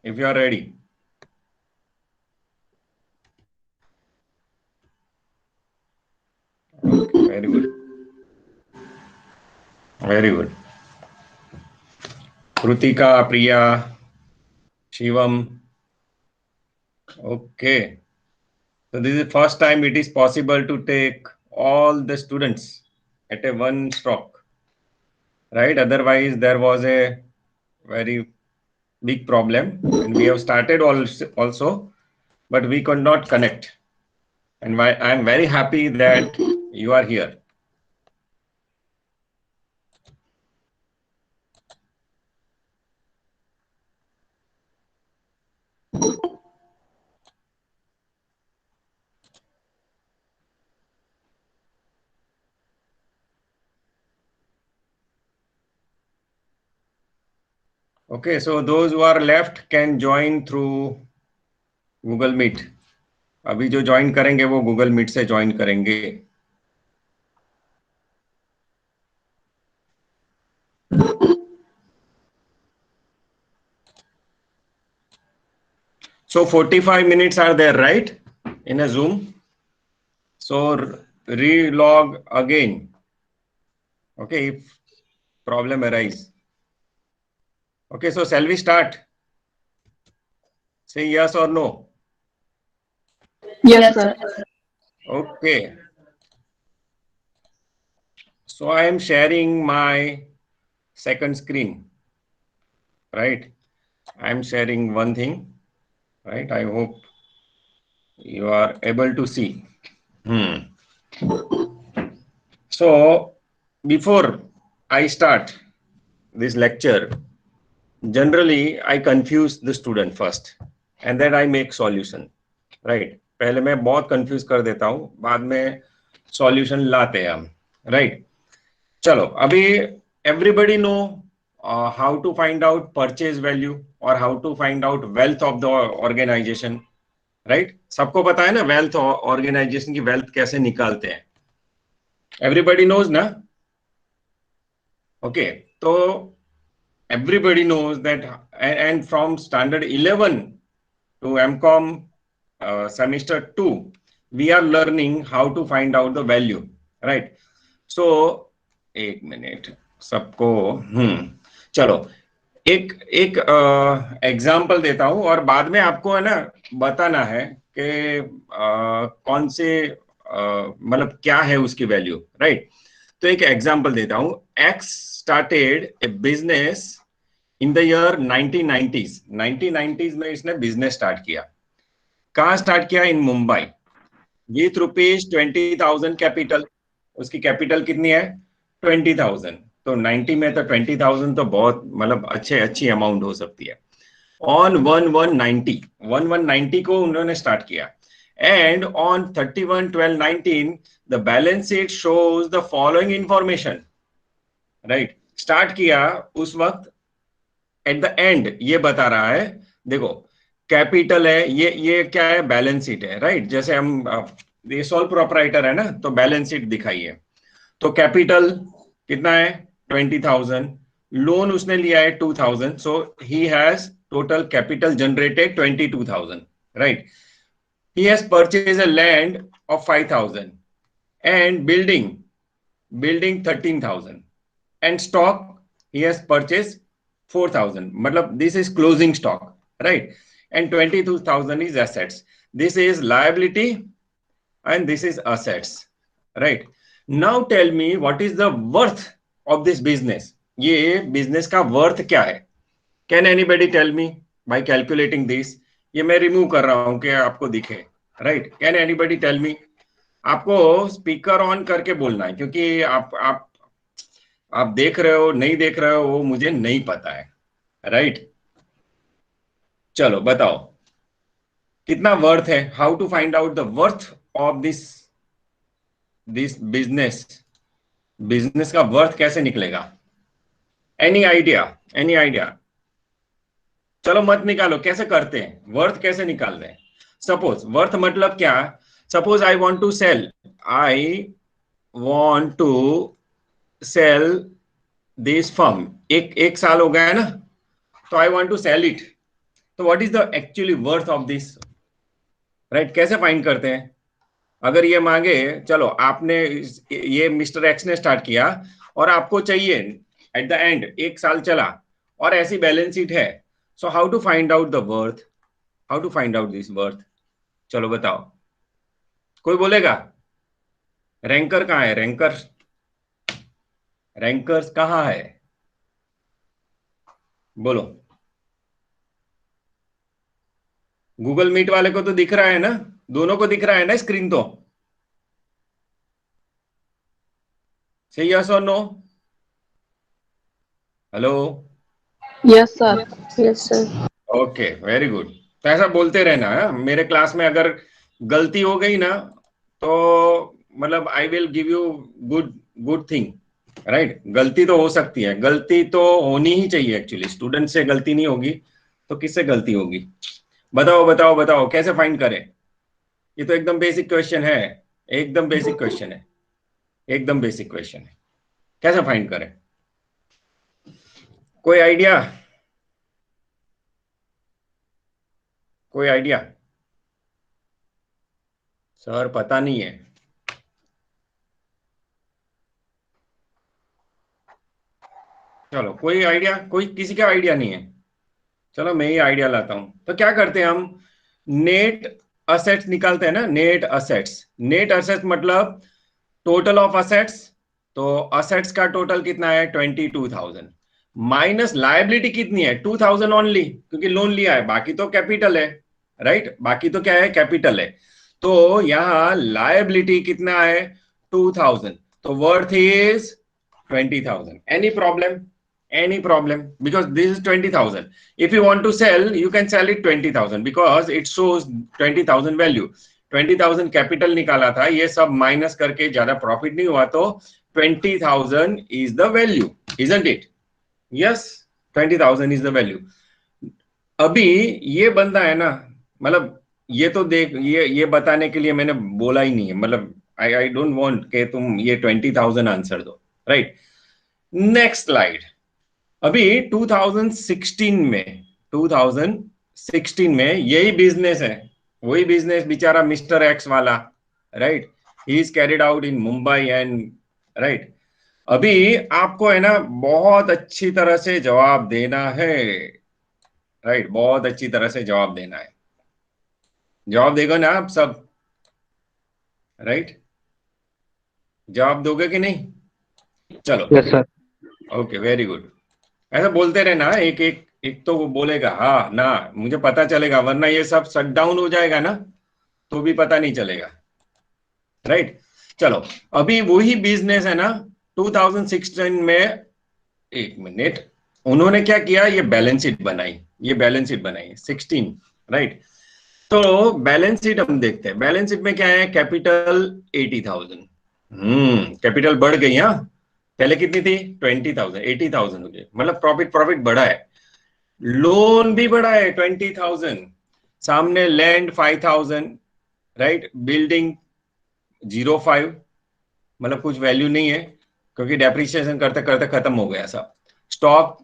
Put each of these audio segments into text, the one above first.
if you are ready. Okay, very good. Very good. Krutika, Priya, Shivam. Okay. So this is the first time it is possible to take all the students at a one stroke, right? Otherwise, there was a very big problem, and we have started also, but we could not connect. And I am very happy that you are here. Okay, so those who are left can join through Google Meet. अभी जो join करेंगे वो Google meet से join करेंगे. So 45 minutes are there, right? In a Zoom. So re-log again. Okay, if problem arise. Okay, so shall we start? Say yes or no. Yes, sir. Okay. So I am sharing my second screen, right? I am sharing one thing, right? I hope you are able to see. So before I start this lecture, generally I confuse the student first and then I make solution, right? पहले मैं बहुत confuse कर देता हूँ, बाद में solution लाते हैं हम, right? चलो अभी everybody know how to find out purchase value or how to find out wealth of the organization, right? सबको पता है ना wealth organization की wealth कैसे निकालते हैं? Everybody knows ना? Okay, so everybody knows that, and from standard 11 to MCOM semester 2, we are learning how to find out the value, right? So, एक मिनट सबको चलो एक एक एग्जाम्पल देता हूं और बाद में आपको है ना बताना है कि कौन से मतलब क्या है उसकी वैल्यू, राइट? तो एक एग्जाम्पल देता हूं. X started A business in the year 1990s. 1990s में इसने बिजनेस स्टार्ट किया. कहाँ स्टार्ट किया? इन मुंबई, विथ रुपीज 20,000 कैपिटल. उसकी कैपिटल कितनी है? 20,000. तो 90 में तो 20,000 तो बहुत मतलब अच्छी अमाउंट हो सकती है. ऑन 1190 को उन्होंने स्टार्ट किया. And on 31/12/19 the balance sheet shows the following information, right? Start किया उस वक्त, एट द एंड ये बता रहा है, देखो कैपिटल है, ये क्या है? बैलेंस शीट है, राइट? जैसे हम ये सोल प्रोप्राइटर है ना, तो बैलेंस शीट दिखाइए. तो कैपिटल कितना है? 20,000. लोन उसने लिया है 2,000. So he has total capital generated 22,000, right? He has purchase a land of 5,000 and building 13,000 and stock he has purchase 4,000. मतलब this is closing stock, right? And 22,000 is assets. This is liability and this is assets, right? Now tell me what is the worth of this business. ये business का worth क्या है? Can anybody tell me by calculating this? ये मैं remove कर रहा हूं कि आपको दिखे, right? Can anybody tell me? आपको स्पीकर ऑन करके बोलना है, क्योंकि आप देख रहे हो नहीं देख रहे हो वो मुझे नहीं पता है, राइट? चलो बताओ कितना वर्थ है. How to find out the worth of this business का वर्थ कैसे निकलेगा? Any idea? चलो मत निकालो, कैसे करते हैं? वर्थ कैसे निकालते हैं? सपोज वर्थ मतलब क्या? Suppose I want to sell this firm. एक साल हो गया है ना, तो I want to sell it. तो what is the actually worth of this, right? कैसे फाइंड करते हैं? अगर ये मांगे, चलो आपने ये मिस्टर एक्स ने स्टार्ट किया और आपको चाहिए एट द एंड 1 साल चला और ऐसी बैलेंस शीट है, so how to find out the worth, how to find out this worth? चलो बताओ, कोई बोलेगा? रैंकर कहाँ है? रैंकर, रैंकर्स कहाँ है? बोलो। गूगल मीट वाले को तो दिख रहा है ना, दोनों को दिख रहा है ना स्क्रीन तो? से यस और no? Hello? Yes, sir. Yes, sir. Okay, very good. तो ऐसा बोलते रहना है। मेरे क्लास में अगर गलती हो गई ना, तो मतलब I will give you good good thing, right? गलती तो हो सकती है, गलती तो होनी ही चाहिए एक्चुअली। स्टूडेंट से गलती नहीं होगी तो किससे गलती होगी? बताओ बताओ बताओ, कैसे फाइंड करें? ये तो एकदम बेसिक क्वेश्चन है, एकदम बेसिक क्वेश्चन है, एकदम बेसिक क्वेश्चन है। कैसे फाइंड करें? कोई आइडिया? कोई आइडिया? सर पता नहीं है। चलो कोई आइडिया, कोई किसी का आइडिया नहीं है? चलो मैं ही आइडिया लाता हूं। तो क्या करते हैं हम? नेट असेट्स निकालते हैं ना, नेट असेट्स। नेट असेट्स मतलब टोटल ऑफ असेट्स। तो असेट्स का टोटल कितना है? 22,000 माइनस लायबिलिटी कितनी है? 2,000 ओनली, क्योंकि लोन लिया है, बाकी तो कैपिटल है, राइट? बाकी तो क्या है? कैपिटल है। तो यहां लायबिलिटी कितना है? 2,000। तो worth is 20,000। Any problem? Any problem? Because this is 20,000. If you want to sell, you can sell it 20,000 because it shows 20,000 value. 20,000 capital निकाला था, ये सब माइनस करके ज्यादा प्रॉफिट नहीं हुआ, तो 20,000 is the value, isn't it? Yes, 20,000 is the value. अभी ये बंदा है ना, मतलब ये तो देख, ये बताने के लिए मैंने बोला ही नहीं है, मतलब आई डोंट वांट कि तुम ये 20,000 आंसर दो, राइट? Next slide. अभी 2016 में यही बिजनेस है, वही बिजनेस बेचारा मिस्टर एक्स वाला, right? He is carried out in Mumbai and, right? अभी आपको है ना बहुत अच्छी तरह से जवाब देना है, राइट? बहुत अच्छी तरह से जवाब देना है। जवाब देगा ना आप सब, राइट? जवाब दोगे कि नहीं? चलो, yes sir. Okay, very good. ऐसा बोलते रहना, एक एक एक तो वो बोलेगा हाँ ना, मुझे पता चलेगा, वरना ये सब शट डाउन हो जाएगा ना, तो भी पता नहीं चलेगा, राइट? चलो, अभी वही बिजनेस है ना, 2016 में, एक मिनट, उन्होंने क्या किया? ये बैलेंस शीट बनाई, ये बैलेंस शीट बनाई 16, राइट? तो बैलेंस शीट हम देखते हैं। बैलेंस शीट में क्या है? कैपिटल 80,000। कैपिटल बढ़ गई। हाँ, पहले कितनी थी? 20,000, 80,000 हो गई, मतलब प्रॉफिट बढ़ा है। लोन भी बढ़ा है 20,000। सामने लैंड 5,000, राइट? बिल्डिंग 0.5, मतलब कुछ वैल्यू नहीं है, क्योंकि डेप्रिसिएशन करते करते खत्म हो गया सब। Stock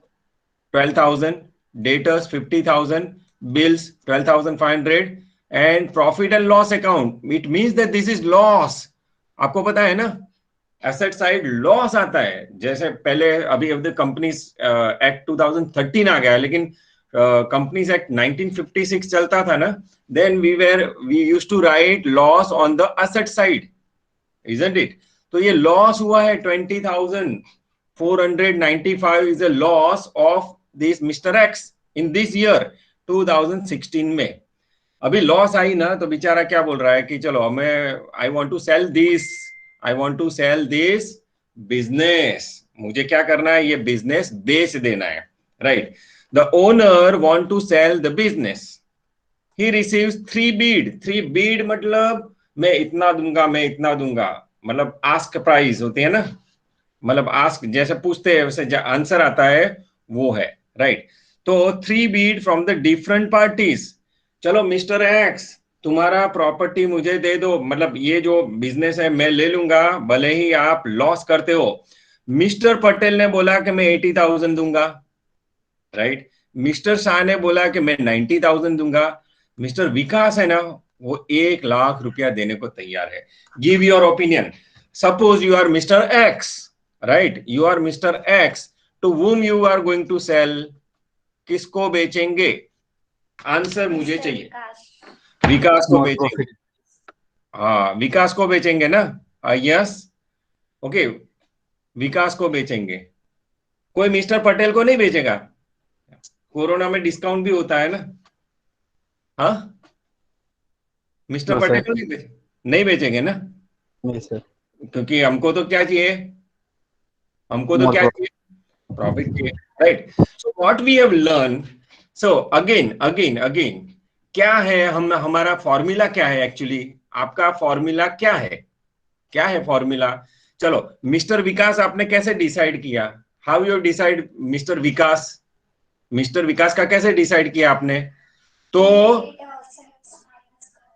12,000, debtors 50,000, bills 12,500 and profit and loss account. It means that this is loss. आपको पता है ना, एसेट साइड लॉस आता है। जैसे पहले अभी कंपनीज एक्ट 2013 आ गया है, लेकिन कंपनीज एक्ट 1956 चलता था ना, then we used to write loss on the asset side, isn't it? तो ये लॉस हुआ है 20,495 is a loss of this mister X in this year 2016 में। अभी लॉस आई ना, तो बेचारा क्या बोल रहा है कि चलो मैं I want to sell this business. मुझे क्या करना है? ये बिजनेस बेच देना है, right? The owner want to sell the business. He receives 3 bid. 3 bid मतलब मैं इतना दूंगा, मैं इतना दूंगा, मतलब आस्क प्राइस होती है ना, मतलब आस्क जैसे पूछते हैं वैसे आंसर आता है, वो है, राइट? तो 3 Beed from the different parties. चलो मिस्टर एक्स, तुम्हारा प्रॉपर्टी मुझे दे दो, मतलब ये जो बिजनेस है मैं ले लूंगा, भले ही आप लॉस करते हो। मिस्टर पटेल ने बोला कि मैं 80,000 दूंगा, राइट? मिस्टर शाह ने बोला कि मैं 90,000 दूंगा, मिस्टर विकास है ना वो 1 लाख रुपया देने को तैयार है। Give your opinion. Suppose you are mister X, right, you are mister X, to whom you are going to sell, किसको बेचेंगे? आंसर मुझे चाहिए। विकास को More बेचेंगे। profit. हाँ, विकास को बेचेंगे ना? यस, ओके, विकास को बेचेंगे। कोई मिस्टर पटेल को नहीं बेचेगा? कोरोना में डिस्काउंट भी होता है ना? हाँ, मिस्टर No, पटेल sir. को नहीं बेचेंगे ना? नहीं सर। क्योंकि हमको तो क्या चाहिए? हमको तो More क्या profit. चाहिए? प्रॉफिट चाहिए, right? So what we have learn, so again क्या है, हम हमारा फॉर्मूला क्या है एक्चुअली? आपका फॉर्मूला क्या है? क्या है फॉर्मूला? चलो, मिस्टर विकास आपने कैसे डिसाइड किया? How you decide mister Vikas? Mister Vikas का कैसे डिसाइड किया आपने? तो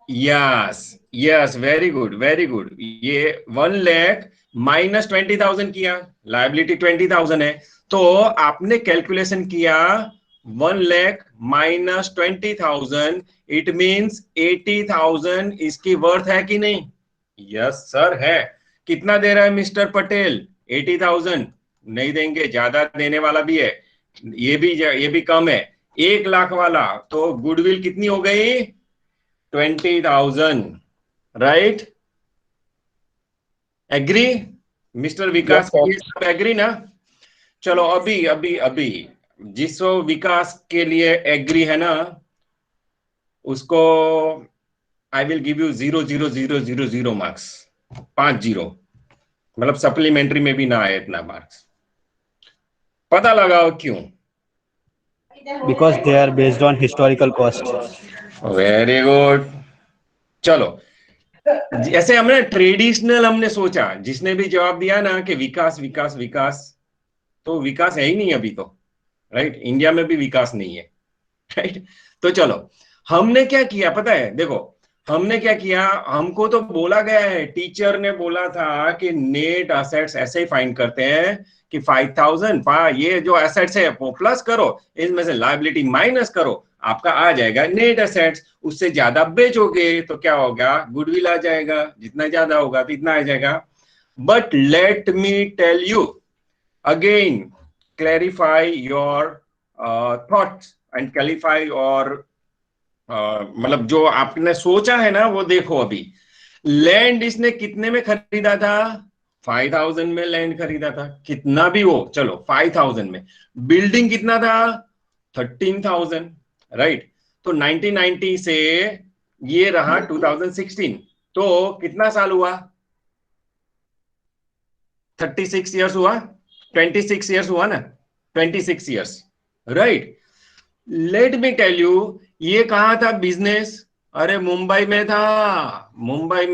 yes yes, very good very good. ये 1 लाख माइनस 20,000 किया, लायबिलिटी 20,000 है, तो आपने कैलकुलेशन किया 1 लाख माइनस 20,000, इट मींस 80,000 इसकी वर्थ है कि नहीं? यस सर है। कितना दे रहा है मिस्टर पटेल? 80,000 नहीं देंगे, ज्यादा देने वाला भी है, ये भी कम है। 1 लाख वाला, तो गुडविल कितनी हो गई? 20,000, राइट? एग्री मिस्टर विकास? Yes, sir. ये सब एग्री ना? चलो, अभी अभी अभी जिस विकास के लिए एग्री है ना, उसको I will give you 0.0000 marks, 5 0, मतलब सप्लीमेंट्री में भी ना आए इतना मार्क्स। पता लगाओ क्यों? Because they are based on historical cost. Very good. चलो, जैसे हमने ट्रेडिशनल हमने सोचा, जिसने भी जवाब दिया ना कि विकास विकास विकास, तो विकास है ही नहीं अभी तो, राइट? इंडिया में भी विकास नहीं है, राइट? तो चलो, हमने क्या किया पता है? देखो, हमने क्या किया, हमको तो बोला गया है, टीचर ने बोला था कि नेट एसेट्स ऐसे ही फाइंड करते हैं कि 5,000 ये जो एसेट्स है वो प्लस करो, इसमें से लायबिलिटी माइनस करो, आपका आ जाएगा नेट एसेट्स। उससे ज्यादा बेचोगे तो क्या होगा? गुडविल आ जाएगा, जितना ज्यादा होगा तो इतना आ जाएगा। But let me tell you again, clarify your thoughts and clarify और मतलब जो आपने सोचा है ना वो देखो। अभी लैंड इसने कितने में खरीदा था? 5,000 में लैंड खरीदा था, कितना भी हो, चलो 5,000 में। बिल्डिंग कितना था? 13,000, राइट? तो 1990 से ये रहा 2016, तो कितना साल हुआ? 36 ईयर्स हुआ, 26 ईयर्स हुआ ना, 26 years, right? Let me tell you, ये कहां था बिजनेस? अरे मुंबई में था, मुंबई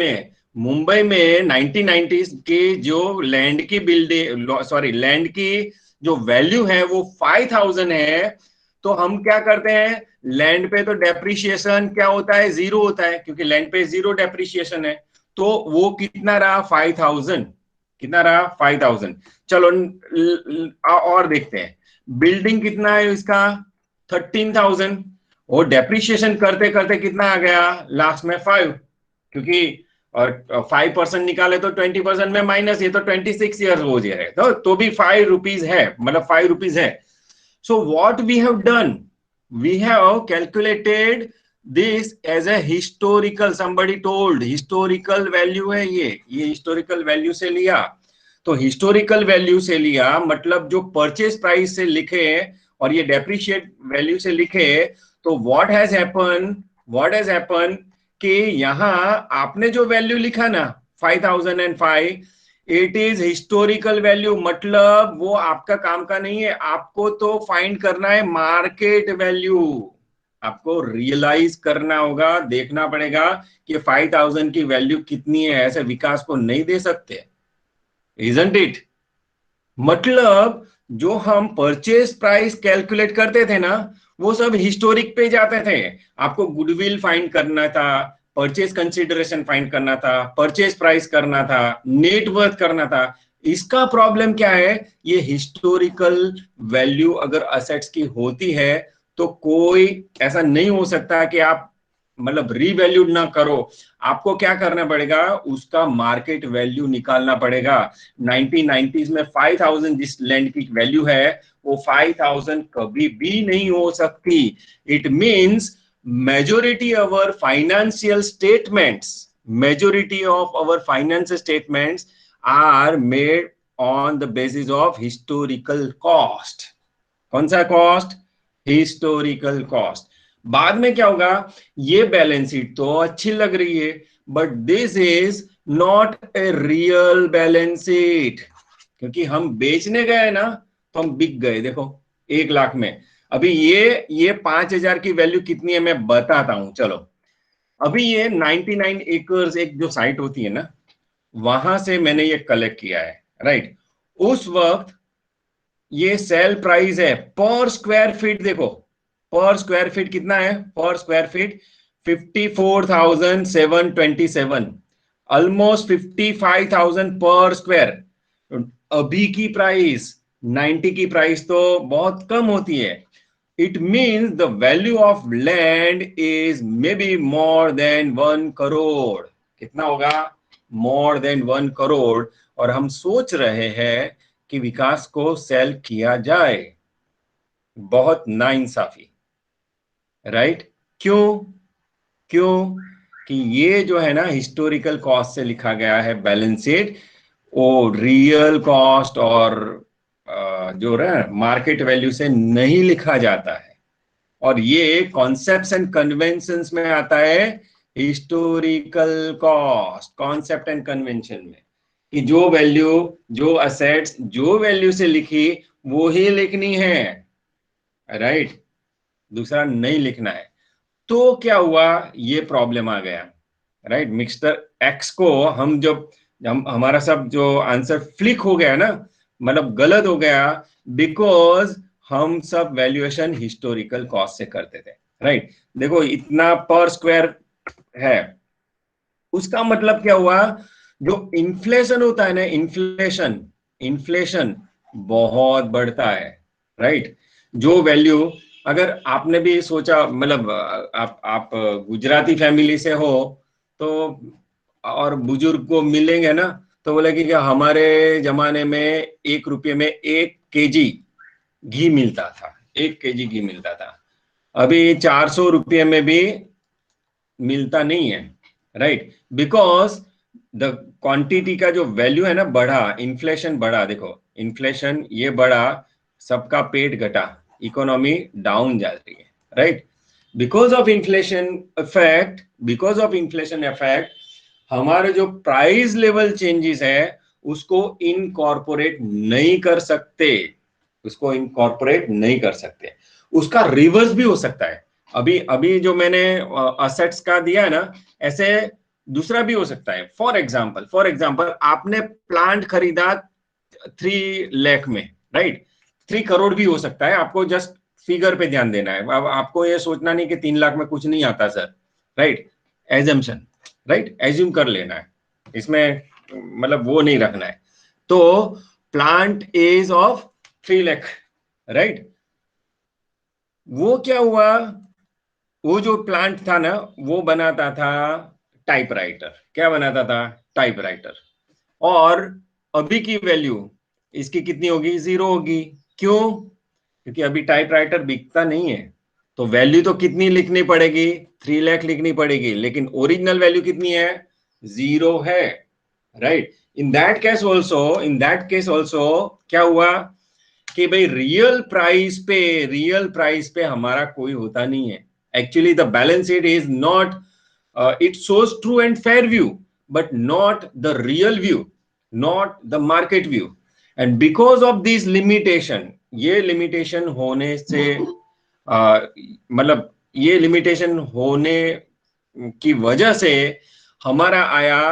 में 1990s के जो लैंड की बिल्डिंग, सॉरी, लैंड की जो वैल्यू है वो 5,000 है। तो हम क्या करते हैं, लैंड पे तो डेप्रिशिएशन क्या होता है? 0 होता है, क्योंकि लैंड पे 0 डेप्रिशिएशन है। तो वो कितना रहा? 5,000। कितना रहा? 5,000। चलो और देखते हैं, बिल्डिंग कितना है इसका? 13,000। और डेप्रिशिएशन करते करते कितना आ गया लास्ट में? 5, क्योंकि 5% निकाले तो 20% में माइनस, ये तो 26 ईयर्स हो जाए तो भी 5 रुपीज है, मतलब 5 रुपीज है। So what we have done, we have calculated this as a historical, somebody told historical value है ये हिस्टोरिकल वैल्यू से लिया। तो हिस्टोरिकल वैल्यू से लिया मतलब जो परचेज प्राइस से लिखे और ये डेप्रिशिएट वैल्यू से लिखे, तो व्हाट हैज हैपन कि यहां आपने जो वैल्यू लिखा ना 5,005, इट इज हिस्टोरिकल वैल्यू, मतलब वो आपका काम का नहीं है। आपको तो फाइंड करना है मार्केट वैल्यू, आपको रियलाइज करना होगा, देखना पड़ेगा कि 5,000 की वैल्यू कितनी है, ऐसे विकास को नहीं दे सकते, इजंट इट? मतलब जो हम परचेज प्राइस कैलकुलेट करते थे ना, वो सब हिस्टोरिक पे जाते थे। आपको गुडविल फाइंड करना था, परचेज कंसिडरेशन फाइंड करना था, परचेज प्राइस करना था, नेट वर्थ करना था, इसका प्रॉब्लम क्या है, ये हिस्टोरिकल वैल्यू अगर असेट्स की होती है तो कोई ऐसा नहीं हो सकता कि आप मतलब रीवैल्यूड ना करो, आपको क्या करना पड़ेगा, उसका मार्केट वैल्यू निकालना पड़ेगा। 1990s में 5000 जिस लैंड की वैल्यू है वो 5000 कभी भी नहीं हो सकती। It means majority of our financial statements, majority of our financial statements are made on the basis of historical cost। कौन सा कॉस्ट, हिस्टोरिकल कॉस्ट। बाद में क्या होगा, ये बैलेंस शीट तो अच्छी लग रही है but this is not a real balance sheet, क्योंकि हम बेचने गए ना तो हम बिक गए। देखो 1 लाख में, अभी ये 5000 की वैल्यू कितनी है मैं बताता हूं, चलो। अभी ये 99 एकर्स एक जो साइट होती है ना, वहां से मैंने ये कलेक्ट किया है, राइट। उस वक्त ये सेल प्राइस है पर स्क्वायर फीट, देखो पर स्क्वायर फीट कितना है, पर स्क्वायर फीट 54,727, ऑलमोस्ट 55,000 पर स्क्वायर। अभी की प्राइस 90 की प्राइस तो बहुत कम होती है। It means the value of land is may be more than 1 crore. कितना होगा, मोर देन 1 करोड़। और हम सोच रहे हैं कि विकास को सेल किया जाए, बहुत नाइंसाफी, राइट। क्यों, क्यों कि ये जो है ना हिस्टोरिकल कॉस्ट से लिखा गया है बैलेंस शीट, वो रियल कॉस्ट और जो है मार्केट वैल्यू से नहीं लिखा जाता है। और ये कॉन्सेप्ट्स एंड कन्वेंशंस में आता है, historical cost concept and convention में, कि जो वैल्यू, जो असेट्स जो वैल्यू से लिखी वो ही लिखनी है, राइट, दूसरा नहीं लिखना है। तो क्या हुआ, ये प्रॉब्लम आ गया, राइट। मिस्टर एक्स को हम जब हमारा सब जो आंसर फ्लिक हो गया ना, मतलब गलत हो गया, बिकॉज हम सब वैल्यूएशन हिस्टोरिकल कॉस्ट से करते थे, राइट। देखो इतना पर स्क्वायर है, उसका मतलब क्या हुआ, जो इन्फ्लेशन होता है ना, इन्फ्लेशन, इन्फ्लेशन बहुत बढ़ता है, राइट। जो वैल्यू, अगर आपने भी सोचा, मतलब आप गुजराती फैमिली से हो तो, और बुजुर्ग को मिलेंगे ना तो बोले कि हमारे जमाने में 1 रुपये में 1 kg घी मिलता था, 1 kg घी मिलता था। अभी 400 रुपये में भी मिलता नहीं है, राइट। बिकॉज द क्वांटिटी का जो वैल्यू है ना बढ़ा, इन्फ्लेशन बढ़ा, देखो इन्फ्लेशन ये बढ़ा, सबका पेट घटा, इकोनॉमी डाउन जा रही है, right. Because of inflation effect, because of inflation effect हमारे जो प्राइस लेवल चेंजेस है उसको इनकॉर्पोरेट नहीं कर सकते, उसको इनकॉर्पोरेट नहीं कर सकते। उसका रिवर्स भी हो सकता है। अभी अभी जो मैंने असेट्स का दिया है ना, ऐसे दूसरा भी हो सकता है। फॉर एग्जाम्पल आपने प्लांट खरीदा 3 लाख में, राइट। 3 करोड़ भी हो सकता है, आपको जस्ट फिगर पे ध्यान देना है। अब आपको ये सोचना नहीं कि 3 लाख में कुछ नहीं आता sir, right. Assumption, right, assume कर लेना है, इसमें मतलब वो नहीं रखना है। तो plant is of 3 lakh, right. वो क्या हुआ, वो जो प्लांट था ना वो बनाता था टाइपराइटर, क्या बनाता था, टाइपराइटर। और अभी की वैल्यू इसकी कितनी होगी, 0 होगी। क्यों, क्योंकि अभी टाइपराइटर बिकता नहीं है, तो वैल्यू तो कितनी लिखनी पड़ेगी, 3 लाख लिखनी पड़ेगी, लेकिन ओरिजिनल वैल्यू कितनी है, 0 है, right. In that case also क्या हुआ कि भाई रियल प्राइस पे हमारा कोई होता नहीं है। Actually the balance sheet is not, it shows true and fair view but not the real view, not the market view. And because of this limitation, ये लिमिटेशन होने से मतलब ये लिमिटेशन होने की वजह से हमारा आया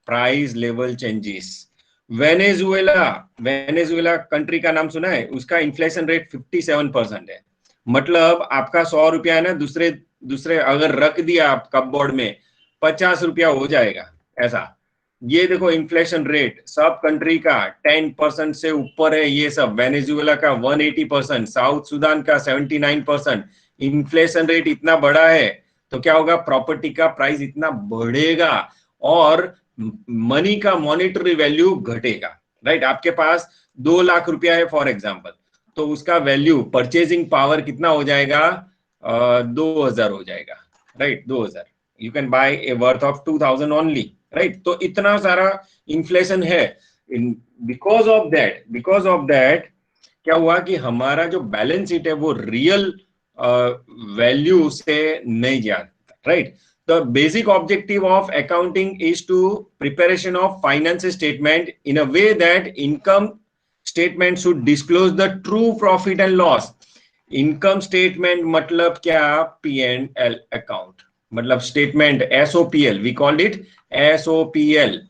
price level changes. Venezuela, Venezuela country का नाम सुना है, उसका इन्फ्लेशन रेट 57% है। मतलब आपका 100 रुपया है ना, दूसरे दूसरे अगर रख दिया आप कपबोर्ड में, 50 रुपया हो जाएगा, ऐसा। ये देखो इन्फ्लेशन रेट सब कंट्री का 10% से ऊपर है। ये सब वेनेजुएला का 180%, साउथ सुडान का 79%। इन्फ्लेशन रेट इतना बड़ा है तो क्या होगा, प्रॉपर्टी का प्राइस इतना बढ़ेगा और मनी का मॉनेटरी वैल्यू घटेगा। राइट, आपके पास 2 लाख रुपया है फॉर एग्जाम्पल, तो उसका वैल्यू परचेजिंग पावर कितना हो जाएगा, 2000 हो जाएगा। Right, 2000 you can buy A worth of 2000 only. Right, तो इतना सारा इन्फ्लेशन है। बिकॉज ऑफ दैट क्या हुआ कि हमारा जो बैलेंस शीट है वो रियल वैल्यू से नहीं जाता। Right, the basic objective of accounting is to preparation of finance statement in a way that income statement should disclose the true profit and loss. Income statement मतलब क्या, P and L account, मतलब statement SOPL, we called it SOPL,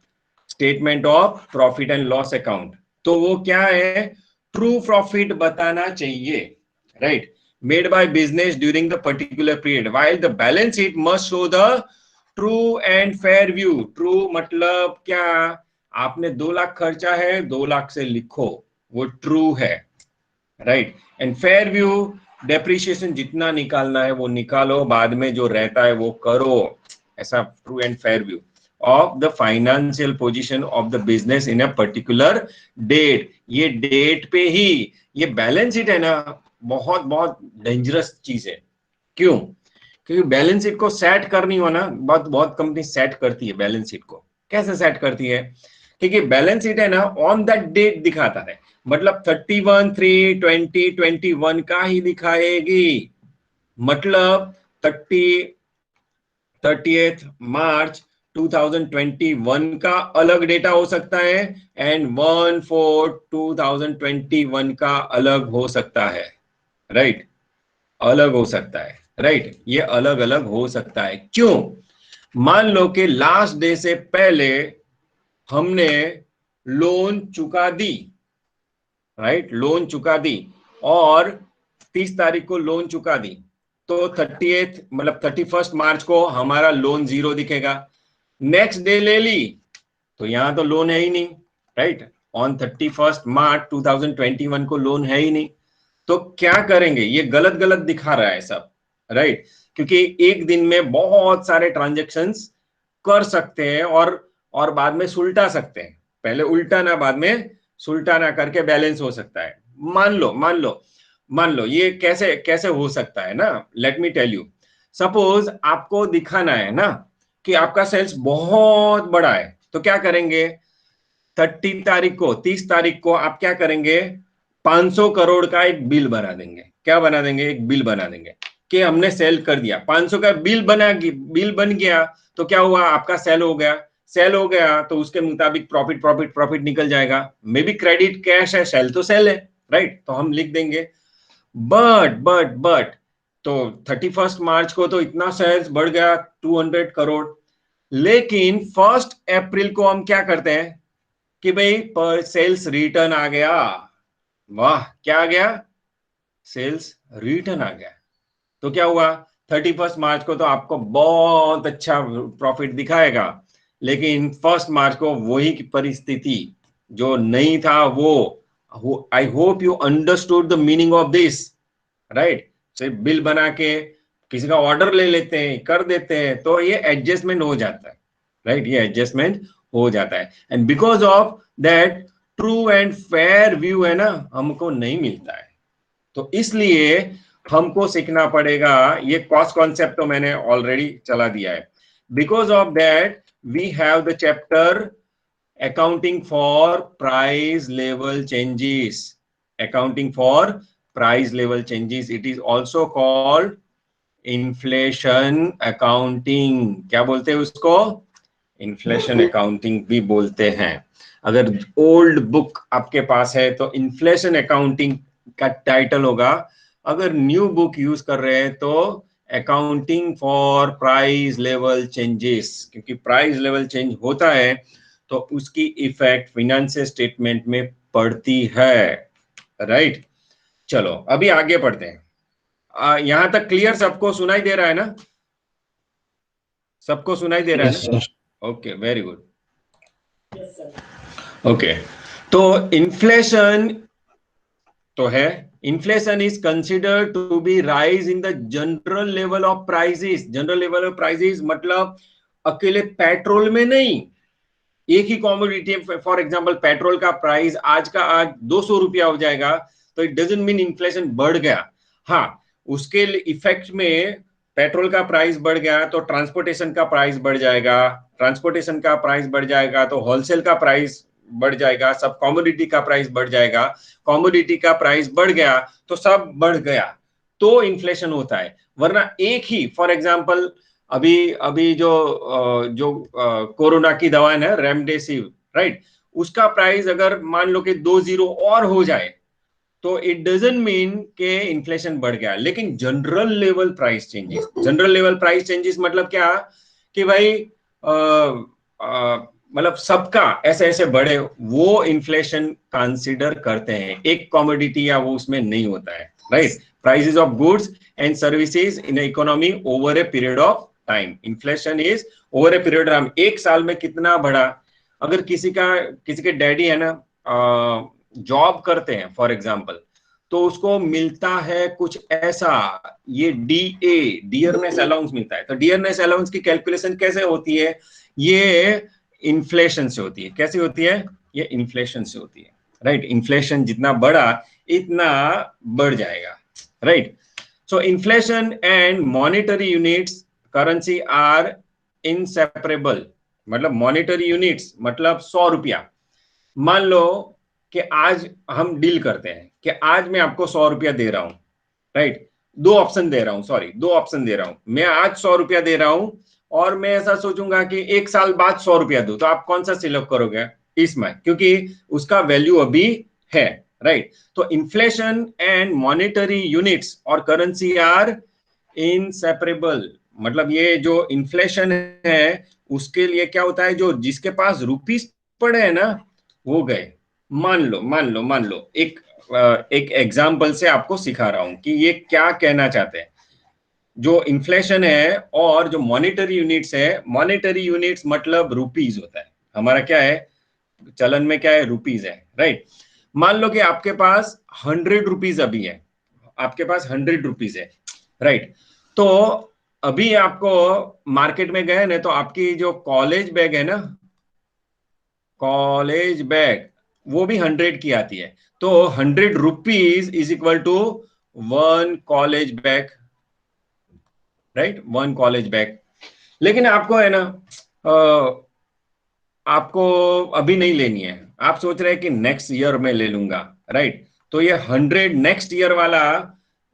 statement of profit and loss account. तो वो क्या है, true profit बताना चाहिए। Right, made by business during the particular period, while the balance sheet must show the true and fair view. True मतलब क्या, आपने 2 लाख खर्चा है, 2 लाख से लिखो, वो ट्रू है। Right, and fair view, depreciation जितना निकालना है वो निकालो, बाद में जो रहता है वो करो, ऐसा true and fair view of the financial position of the business in a particular date. ये डेट पे ही, ये बैलेंस शीट है ना, बहुत बहुत डेंजरस चीज है। क्यों? क्योंकि बैलेंस शीट को सेट करनी हो ना, बहुत बहुत कंपनी सेट करती है बैलेंस शीट को। कैसे सेट करती है? क्योंकि बैलेंस शीट है ना ऑन दैट डेट दिखाता है, मतलब 31/3/2021 का ही दिखाएगी। मतलब 30th March 2021 का अलग डेटा हो सकता है एंड 1/4/2021 का अलग हो सकता है। राइट, अलग हो सकता है। राइट, ये अलग अलग हो सकता है। क्यों? मान लो कि लास्ट डे से पहले हमने लोन चुका दी। राइट, लोन चुका दी और 30 तारीख को लोन चुका दी, तो 30th मतलब 31 मार्च को हमारा लोन 0 दिखेगा। नेक्स्ट डे ले ली तो यहां तो लोन है ही नहीं। राइट, ऑन 31 मार्च 2021 को लोन है ही नहीं। तो क्या करेंगे, ये गलत गलत दिखा रहा है सब। राइट, क्योंकि एक दिन में बहुत सारे ट्रांजेक्शन्स कर सकते हैं और बाद में सुलटा सकते हैं। पहले उल्टा ना, बाद में सुलटा ना करके बैलेंस हो सकता है। मान लो ये कैसे कैसे हो सकता है ना, let me tell you. Suppose आपको दिखाना है ना कि आपका सेल्स बहुत बड़ा है, तो क्या करेंगे, 30 तारीख को आप क्या करेंगे, 500 करोड़ का एक बिल बना देंगे। क्या बना देंगे? एक बिल बना देंगे कि हमने सेल कर दिया, 500 का बिल बन गया। तो क्या हुआ, आपका सेल हो गया तो उसके मुताबिक प्रॉफिट प्रॉफिट प्रॉफिट निकल जाएगा। मे बी क्रेडिट कैश है, सेल तो सेल है। राइट, तो हम लिख देंगे बट तो 31 मार्च को तो इतना सेल्स बढ़ गया 200 करोड़, लेकिन 1 अप्रैल को हम क्या करते हैं कि भाई पर सेल्स रिटर्न आ गया। वाह, क्या आ गया? सेल्स रिटर्न आ गया। तो क्या हुआ, 31 मार्च को तो आपको बहुत अच्छा प्रॉफिट दिखाएगा, लेकिन 1 मार्च को वही की परिस्थिति जो नहीं था वो I hope you understood the meaning of this. Right, सिर्फ बिल बना के किसी का ऑर्डर ले लेते हैं, कर देते हैं, तो ये एडजस्टमेंट हो जाता है। राइट, ये एडजस्टमेंट हो जाता है and because of that true and fair view है ना, हमको नहीं मिलता है। तो इसलिए हमको सीखना पड़ेगा। ये कॉस्ट कॉन्सेप्ट तो मैंने ऑलरेडी चला दिया है। Because of that we have the chapter accounting for price level changes. Accounting for price level changes, it is also called inflation accounting. क्या बोलते हैं उसको? इन्फ्लेशन अकाउंटिंग भी बोलते हैं। अगर ओल्ड बुक आपके पास है तो इन्फ्लेशन अकाउंटिंग का टाइटल होगा। अगर न्यू बुक यूज कर रहे हैं तो accounting for price level changes, क्योंकि प्राइस लेवल चेंज होता है तो उसकी इफेक्ट फाइनेंशियल स्टेटमेंट में पड़ती है। राइट, चलो अभी आगे बढ़ते हैं। यहां तक क्लियर? सबको सुनाई दे रहा है ना? सबको सुनाई दे रहा है Yes, ना? sir. Okay, very good. Okay, तो इन्फ्लेशन तो है, inflation is considered to be rise in the general level of prices. General level of prices मतलब अकेले पेट्रोल में नहीं, एक ही कॉमोडिटी, फॉर एग्जांपल पेट्रोल का प्राइस आज का आज 200 रुपया हो जाएगा, तो इट डजंट मीन इन्फ्लेशन बढ़ गया। हाँ, उसके इफेक्ट में पेट्रोल का प्राइस बढ़ गया तो ट्रांसपोर्टेशन का प्राइस बढ़ जाएगा, ट्रांसपोर्टेशन का प्राइस बढ़ जाएगा तो होलसेल का प्राइस बढ़ जाएगा, सब कॉमोडिटी का प्राइस बढ़ जाएगा, कॉमोडिटी का प्राइस बढ़ गया तो सब बढ़ गया, तो इन्फ्लेशन होता है। वरना एक ही, फॉर एग्जांपल अभी अभी जो कोरोना की दवा है ना, रेमडेसिविर, राइट, उसका प्राइस अगर मान लो कि 2 और हो जाए तो इट डजंट मीन के इन्फ्लेशन बढ़ गया। लेकिन general level price changes, general level price changes मतलब क्या कि भाई मतलब सबका ऐसे ऐसे बढ़े, वो इन्फ्लेशन कंसीडर करते हैं, एक कॉमोडिटी या वो उसमें नहीं होता है, right. Prices of goods and services in economy over a period of time, inflation is over a period of time, एक साल में कितना बढ़ा। अगर किसी के डैडी है ना, जॉब करते हैं फॉर एग्जांपल, तो उसको मिलता है कुछ ऐसा, ये डियरनेस अलाउंस मिलता है। तो डियरनेस अलाउंस की कैलकुलेशन कैसे होती है, ये इन्फ्लेशन से होती है। कैसे होती है, ये इन्फ्लेशन से होती है, राइट। इन्फ्लेशन जितना बढ़ा इतना बढ़ जाएगा, right. So inflation and monetary units currency are inseparable. मतलब मॉनेटरी यूनिट्स मतलब 100 रुपया, मान लो कि आज हम डील करते हैं कि आज मैं आपको 100 रुपया दे रहा हूं, राइट। दो ऑप्शन दे रहा हूं, सॉरी, दो ऑप्शन दे रहा हूं। मैं आज 100 रुपया दे रहा हूं और मैं ऐसा सोचूंगा कि एक साल बाद 100 रुपया दूं, तो आप कौन सा सिलेक्ट करोगे इसमें, क्योंकि उसका वैल्यू अभी है, राइट। तो इन्फ्लेशन एंड मॉनेटरी यूनिट्स और करेंसी आर इनसेपरेबल। मतलब ये जो इन्फ्लेशन है उसके लिए क्या होता है, जो जिसके पास रुपीस पड़े हैं ना वो गए। मान लो एक एग्जाम्पल से आपको सिखा रहा हूं कि ये क्या कहना चाहते हैं। जो इन्फ्लेशन है और जो मॉनेटरी यूनिट्स है, मॉनेटरी यूनिट्स मतलब रुपीज होता है। हमारा क्या है, चलन में क्या है, रुपीज है, राइट। मान लो कि आपके पास 100 रुपीज अभी है, आपके पास 100 रुपीज है, राइट। तो अभी आपको मार्केट में गए ना, तो आपकी जो कॉलेज बैग है ना, कॉलेज बैग, वो भी 100 की आती है। तो 100 rupees is equal to 1 college bag, right, 1 college bag. लेकिन आपको है ना, आपको अभी नहीं लेनी है, आप सोच रहे हैं कि नेक्स्ट ईयर में ले लूंगा, राइट। तो ये 100 नेक्स्ट ईयर वाला,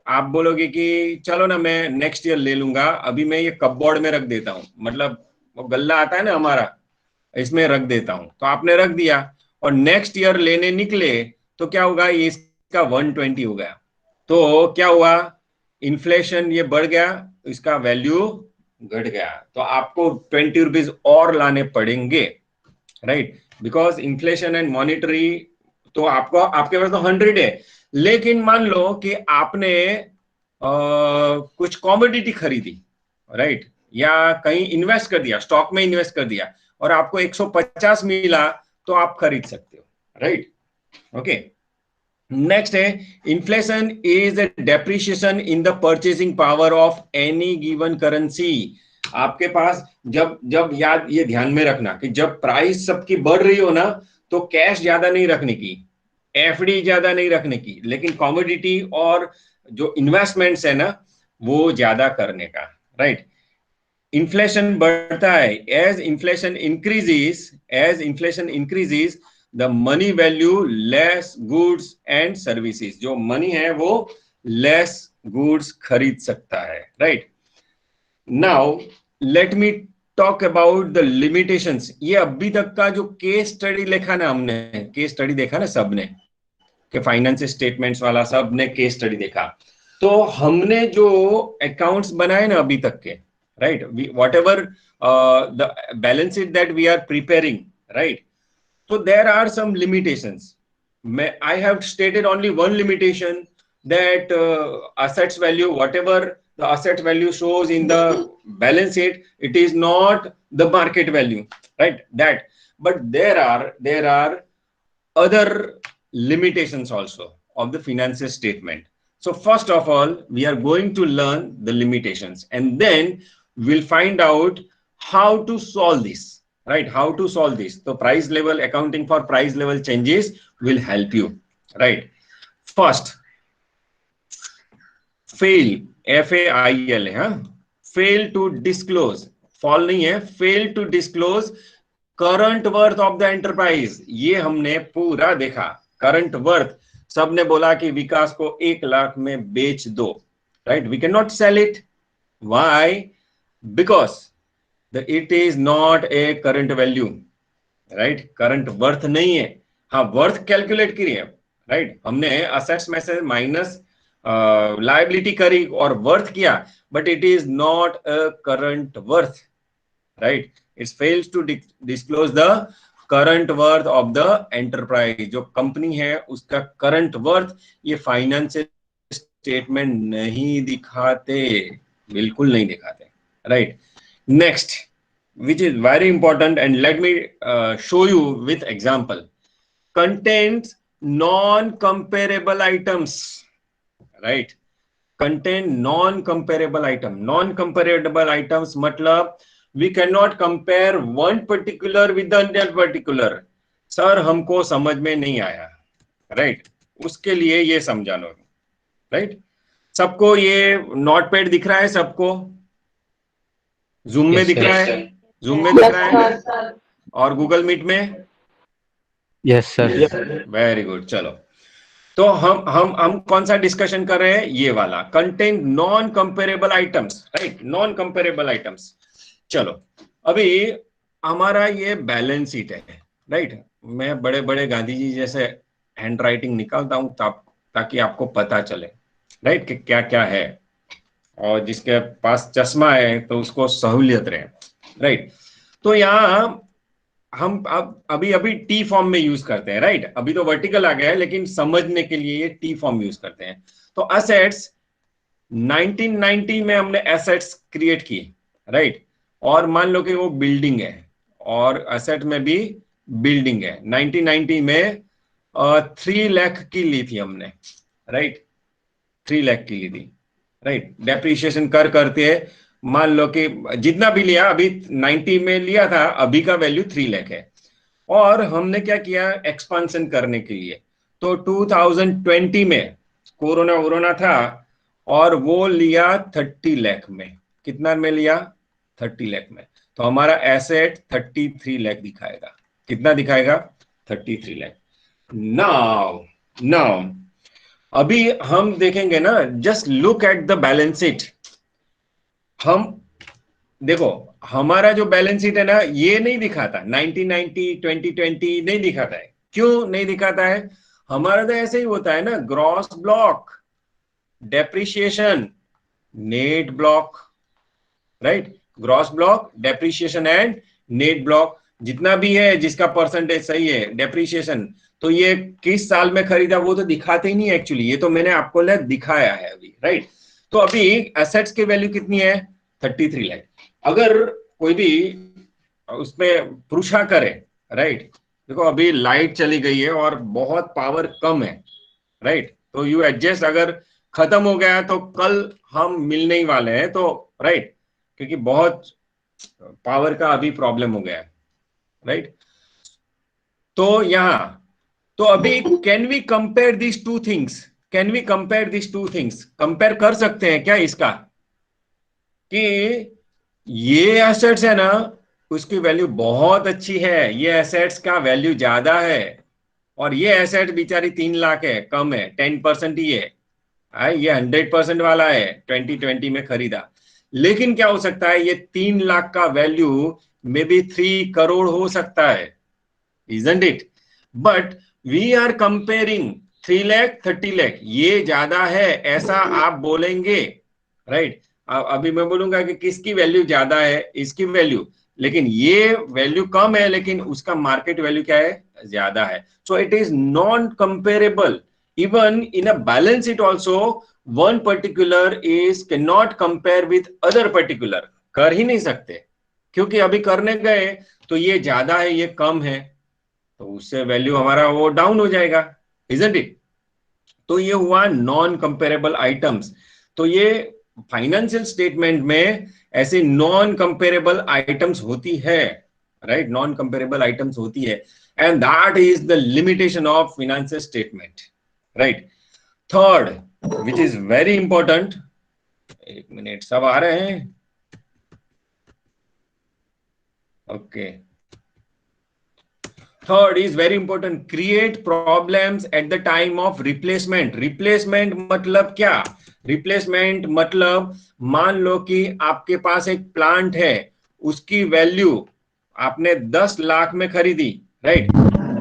आप बोलोगे कि चलो ना मैं नेक्स्ट ईयर ले लूंगा, अभी मैं ये कपबोर्ड में रख देता हूं, मतलब वो गल्ला आता है ना हमारा, इसमें रख देता हूं। तो आपने रख दिया और नेक्स्ट ईयर लेने निकले तो क्या होगा, ये इसका 120 हो गया। तो क्या हुआ, इन्फ्लेशन ये बढ़ गया, इसका वैल्यू घट गया, तो आपको 20 रुपीज और लाने पड़ेंगे, right. Because inflation and monetary, तो आपको आपके पास तो 100 है, लेकिन मान लो कि आपने कुछ कॉमोडिटी खरीदी, राइट, या कहीं इन्वेस्ट कर दिया, स्टॉक में इन्वेस्ट कर दिया और आपको 150 मिला, तो आप खरीद सकते हो, राइट। ओके, नेक्स्ट है inflation is the depreciation in the purchasing power of any given currency. आपके पास जब जब याद ये ध्यान में रखना कि जब प्राइस सबकी बढ़ रही हो ना, तो कैश ज्यादा नहीं रखने की, एफडी ज्यादा नहीं रखने की, लेकिन कॉमोडिटी और जो इन्वेस्टमेंट्स है ना वो ज्यादा करने का, राइट। इन्फ्लेशन बढ़ता है, as inflation increases the money value less goods and services. जो मनी है वो लेस गुड्स खरीद सकता है, right. Now let me talk about the limitations. ये अभी तक का जो केस स्टडी लिखा ना, हमने केस स्टडी देखा ना सबने, कि फाइनेंस स्टेटमेंट्स वाला सबने केस स्टडी देखा। तो हमने जो अकाउंट्स बनाए ना अभी तक के, right, whatever the balance sheet that we are preparing, right, so there are some limitations. I have stated only one limitation, that assets value, whatever the asset value shows in the balance sheet, it is not the market value, right, that. but there are other limitations also of the financial statement. So first of all, we are going to learn the limitations, and then we'll find out how to solve this, right? How to solve this. So price level accounting for price level changes will help you, right? First, fail, FAIL है, हाँ? Fail to disclose, fall नहीं है, fail to disclose current worth of the enterprise. ये हमने पूरा देखा। Current worth, सबने बोला कि विकास को 1 लाख में बेच दो, right? We can not sell it. Why? Because it is not a current value, right? Current worth नहीं है। हाँ, वर्थ कैलकुलेट की है, राइट? हमने असेट्स में से माइनस लायबिलिटी करी और वर्थ किया, but it is not a current worth, right? It fails to disclose the current worth of the enterprise। जो कंपनी है उसका करंट वर्थ ये फाइनेंशियल स्टेटमेंट नहीं दिखाते, बिल्कुल नहीं दिखाते, right? Next, which is very important, and let me show you with example, contains non-comparable items, right? Contain non-comparable item। non-comparable items मतलब we cannot compare one particular with the particular। Sir हमको समझ में नहीं आया, right? उसके लिए ये समझा लो, राइट? सबको ये नोटपैड दिख रहा है? सबको जूम में दिख रहा है? जूम में दिख रहा है और गूगल मीट में? Yes sir. Very good. चलो, तो हम कौन सा डिस्कशन कर रहे हैं? ये वाला, contain non comparable items, right? Non comparable items. चलो, अभी हमारा ये बैलेंस शीट है, राइट? मैं बड़े बड़े गांधी जी जैसे हैंड राइटिंग निकालता हूं ताकि आपको पता चले, राइट, कि क्या क्या है, और जिसके पास चश्मा है तो उसको सहूलियत रहे, राइट? तो यहाँ हम अभी टी फॉर्म में यूज करते हैं, राइट? अभी तो वर्टिकल आ गया है, लेकिन समझने के लिए ये टी फॉर्म यूज करते हैं। तो एसेट्स 1990 में हमने एसेट्स क्रिएट की, राइट? और मान लो कि वो बिल्डिंग है, और एसेट में भी बिल्डिंग है। 1990 में 3 लाख की ली थी हमने, राइट? 3 लाख की ली थी, राइट? डेप्रिसिएशन करते मान लो कि जितना भी लिया, अभी 90 में लिया था, अभी का वैल्यू 3 लाख है। और हमने क्या किया एक्सपांशन करने के लिए? तो 2020 में कोरोना था, और वो लिया 30 लाख में। कितना में लिया? 30 लाख में। तो हमारा एसेट 33 लाख दिखाएगा। कितना दिखाएगा? 33 लाख। नाउ अभी हम देखेंगे ना, just look at the balance sheet. हम देखो, हमारा जो बैलेंस शीट है ना, ये नहीं दिखाता 1990 2020 नहीं दिखाता है। क्यों नहीं दिखाता है? हमारा तो ऐसे ही होता है ना, gross block, depreciation, net block, right? Gross block, depreciation and net block. जितना भी है जिसका परसेंटेज सही है डेप्रिसिएशन, तो ये किस साल में खरीदा वो तो दिखाते ही नहीं एक्चुअली। ये तो मैंने आपको दिखाया है अभी, राइट? तो अभी एसेट्स की वैल्यू कितनी है? 33 लाख। अगर कोई भी उसमें पूछा करे, राइट? देखो अभी लाइट चली गई है और बहुत पावर कम है, राइट? तो यू एडजस्ट, अगर खत्म हो गया तो कल हम मिलने ही वाले हैं, तो राइट, क्योंकि बहुत पावर का अभी प्रॉब्लम हो गया है, राइट? तो यहां तो अभी can we compare this two things? Can we compare this two things? Compare कर सकते हैं क्या इसका, कि ये एसेट्स है ना, उसकी वैल्यू बहुत अच्छी है, ये एसेट्स का वैल्यू ज्यादा है, और ये एसेट बेचारी 3 लाख है, कम है, 10% ही है। ये 100% वाला है, 2020 में खरीदा। लेकिन क्या हो सकता है, ये 3 लाख का वैल्यू मे बी 3 करोड़ हो सकता है, isn't it? But we are comparing 3 lakh 30 lakh, ये ज्यादा है ऐसा आप बोलेंगे, राइट? अभी मैं बोलूंगा कि किसकी वैल्यू ज्यादा है, इसकी वैल्यू, लेकिन ये वैल्यू कम है, लेकिन उसका मार्केट वैल्यू क्या है? ज्यादा है। So it is non comparable. Even in a balance sheet also, one particular is cannot compare with other particular। कर ही नहीं सकते, क्योंकि अभी करने गए तो ये ज्यादा है ये कम है, तो उससे वैल्यू हमारा वो डाउन हो जाएगा, इजंट इट? तो ये हुआ नॉन कंपेरेबल आइटम्स। तो ये फाइनेंशियल स्टेटमेंट में ऐसे नॉन कंपेरेबल आइटम्स होती है, राइट? नॉन कंपेरेबल आइटम्स होती है, and that is the limitation of financial statement, right? Third which is very important, एक मिनट, सब आ रहे हैं? Okay. Third is very important, create problems at the time of replacement. Replacement मतलब क्या? Replacement मतलब मान लो कि आपके पास एक प्लांट है, उसकी वैल्यू आपने 10 लाख में खरीदी, राइट?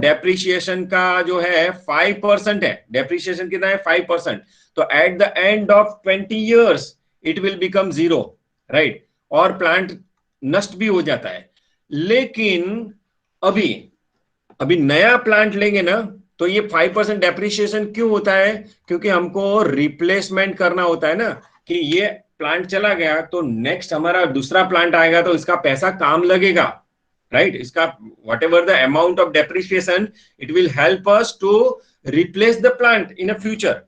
डेप्रिसिएशन का जो है 5% है, डेप्रिसिएशन कितना है? 5%। तो at the end of 20 years it will become zero, right? और प्लांट नष्ट भी हो जाता है। लेकिन अभी अभी नया प्लांट लेंगे ना, तो ये 5% डेप्रिसिएशन क्यों होता है? क्योंकि हमको रिप्लेसमेंट करना होता है ना, कि ये प्लांट चला गया तो नेक्स्ट हमारा दूसरा प्लांट आएगा तो इसका पैसा काम लगेगा, राइट? इसका whatever the amount of depreciation, it will help us to replace the plant in a future.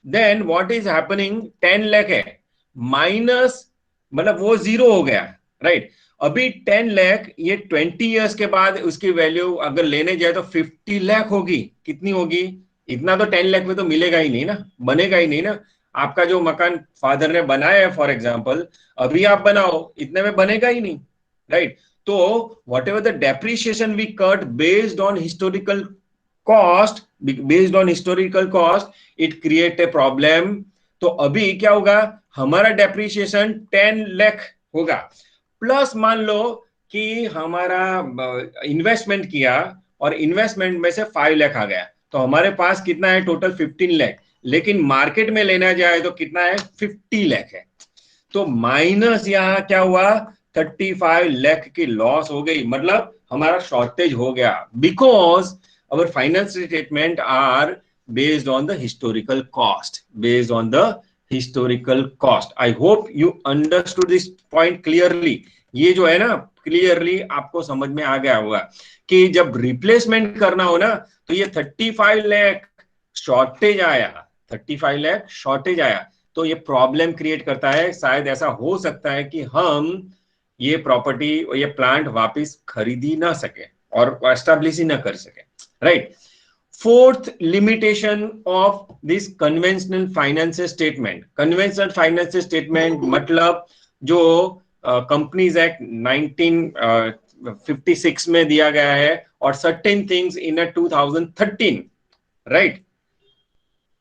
Then what is happening, 10 lakh है माइनस, मतलब वो जीरो हो गया, राइट? अभी 10 लाख, ये 20 इयर्स के बाद उसकी वैल्यू अगर लेने जाए तो 50 लाख होगी। कितनी होगी? इतना तो 10 लाख में तो मिलेगा ही नहीं ना, बनेगा ही नहीं ना। आपका जो मकान फादर ने बनाया है फॉर एग्जाम्पल, अभी आप बनाओ, इतने में बनेगा ही नहीं, राइट? तो whatever the depreciation we cut based on historical cost, based on historical cost, it create a problem. तो अभी क्या होगा, हमारा डेप्रिसिएशन 10 लाख होगा, प्लस मान लो कि हमारा इन्वेस्टमेंट किया और इन्वेस्टमेंट में से 5 लाख आ गया, तो हमारे पास कितना है टोटल? 15 लाख। लेकिन मार्केट में लेना जाए तो कितना है? 50 लाख है। तो माइनस यहां क्या हुआ? 35 लाख की लॉस हो गई, मतलब हमारा शॉर्टेज हो गया, because our financial statement are based on the historical cost, based on the historical cost. I hope you understood this point clearly. ये जो है ना, क्लियरली आपको समझ में आ गया होगा कि जब रिप्लेसमेंट करना हो ना, तो ये 35 लाख शॉर्टेज आया, 35 लाख शॉर्टेज आया, तो ये प्रॉब्लम क्रिएट करता है। शायद ऐसा हो सकता है कि हम ये प्रॉपर्टी, ये प्लांट वापस खरीद ही ना सके और एस्टैब्लिश ही ना कर सके, right? Fourth limitation of this conventional financial statement. Conventional financial statement मतलब जो कंपनीज एक्ट 1956 में दिया गया है और सर्टेन थिंग्स इन 2013, राइट?